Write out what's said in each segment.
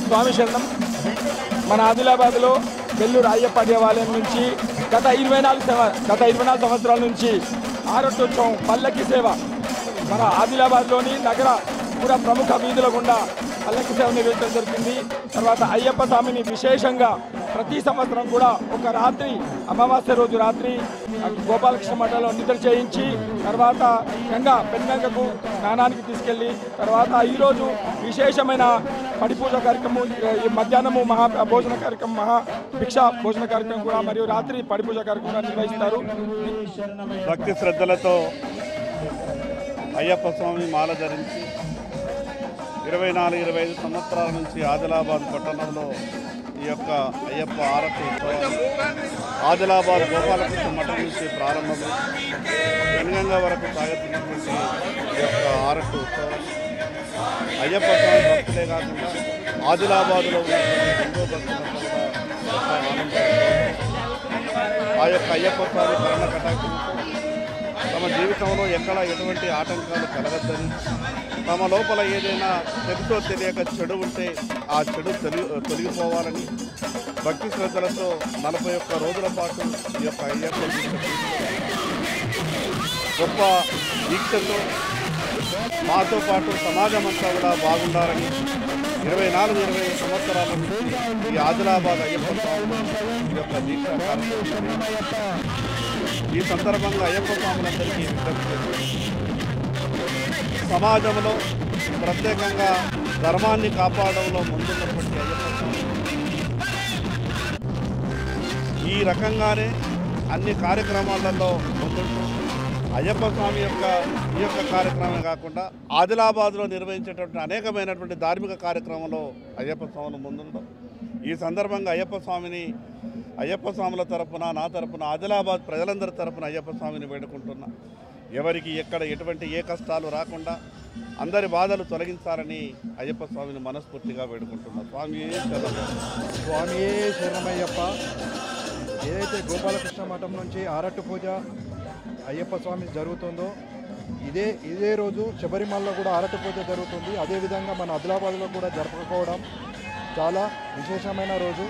స్వామి శరణం. మన ఆదిలాబాద్లో వెల్లూరు అయ్యప్ప దేవాలయం నుంచి గత 24 సంవత్సరాల నుంచి ఆరటోత్సవం పల్లకి సేవ మన ఆదిలాబాద్లోని నగర కూడా ప్రముఖ వీధుల గుండా పల్లకి సేవ నిర్వహించడం జరిగింది. తర్వాత అయ్యప్ప స్వామిని విశేషంగా ప్రతి సంవత్సరం కూడా ఒక రాత్రి అమావాస్య రోజు రాత్రి గోపాలకృష్ణ మఠంలో నిద్ర చేయించి తర్వాత పెన్గంగకు స్నానానికి తీసుకెళ్ళి తర్వాత ఈరోజు విశేషమైన పడిపూజ కార్యక్రమం, మధ్యాహ్నము భోజన కార్యక్రమం, భిక్ష భోజన కార్యక్రమం కూడా మరియు రాత్రి పడిపూజ కార్యక్రమం నిర్వహిస్తారు. భక్తి శ్రద్ధలతో అయ్యప్ప స్వామి మాల ధరించి 24-25 సంవత్సరాల నుంచి ఆదిలాబాద్ పట్టణంలో ఈ యొక్క అయ్యప్ప ఆరతి ఉత్సవం ఆదిలాబాద్ గోపాలకృష్ణ మఠం నుంచి ప్రారంభమై పెనుగంగ వరకు సాగుతున్నటువంటి ఈ యొక్క ఆరతి ఉత్సవం అయ్యప్ప స్వామి భక్తులే కాకుండా ఆదిలాబాద్లో ఉన్నటువంటి హిందూ భక్తులంతా కూడా ఆనందిస్తారు. ఆ యొక్క అయ్యప్ప స్వామి కరుణ కటాక్షంతో తమ జీవితంలో ఎక్కడ ఎటువంటి ఆటంకాలు కలగద్దని, తమ లోపల ఏదైనా తెలుసో తెలియక చెడు ఉంటే ఆ చెడు తొలగిపోవాలని భక్తి శ్రద్ధలతో 41 రోజుల పాటు ఈ యొక్క అయ్యప్ప గొప్ప దీక్షతో మాతో పాటు సమాజం అంతా కూడా బాగుండాలని 24-25 సంవత్సరాల నుంచి ఈ ఆదిలాబాద్ అయ్యప్ప స్వామి ఈ యొక్క దీక్ష ఈ సందర్భంగా అయ్యప్ప స్వాములందరికీ సమాజంలో ప్రత్యేకంగా ధర్మాన్ని కాపాడడంలో ముందున్నటువంటి అయ్యప్ప స్వామి ఈ రకంగానే అన్ని కార్యక్రమాలలో ముందుంటూ అయ్యప్ప స్వామి ఈ యొక్క కార్యక్రమమే కాకుండా ఆదిలాబాద్లో నిర్వహించేటటువంటి అనేకమైనటువంటి ధార్మిక కార్యక్రమంలో అయ్యప్ప స్వాములు ముందుంటాం. ఈ సందర్భంగా అయ్యప్ప స్వాముల తరపున నా తరపున ఆదిలాబాద్ ప్రజలందరి తరపున అయ్యప్ప స్వామిని వేడుకుంటున్నా. ఎవరికి ఎక్కడ ఎటువంటి ఏ కష్టాలు రాకుండా అందరి బాధలు తొలగించాలని అయ్యప్ప స్వామిని మనస్ఫూర్తిగా వేడుకుంటున్నా. స్వామియే శరణమయ్యప్ప. ఏదైతే గోపాలకృష్ణ మఠం నుంచి ఆరట్టు పూజ అయ్యప్ప స్వామి జరుగుతుందో ఇదే రోజు శబరిమలలో కూడా ఆరట్టు పూజ జరుగుతుంది. అదేవిధంగా మన ఆదిలాబాద్లో కూడా జరుపుకోవడం చాలా విశేషమైన రోజు.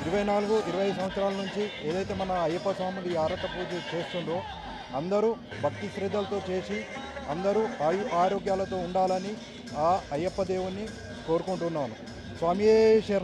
24-25 సంవత్సరాల నుంచి ఏదైతే మన అయ్యప్ప స్వాములు ఈ ఆరట్టు పూజ చేస్తుందో అందరూ భక్తి శ్రద్ధలతో చేసి అందరూ ఆరోగ్యాలతో ఉండాలని ఆ అయ్యప్ప దేవుణ్ణి కోరుకుంటున్నాను. స్వామియే శరణం.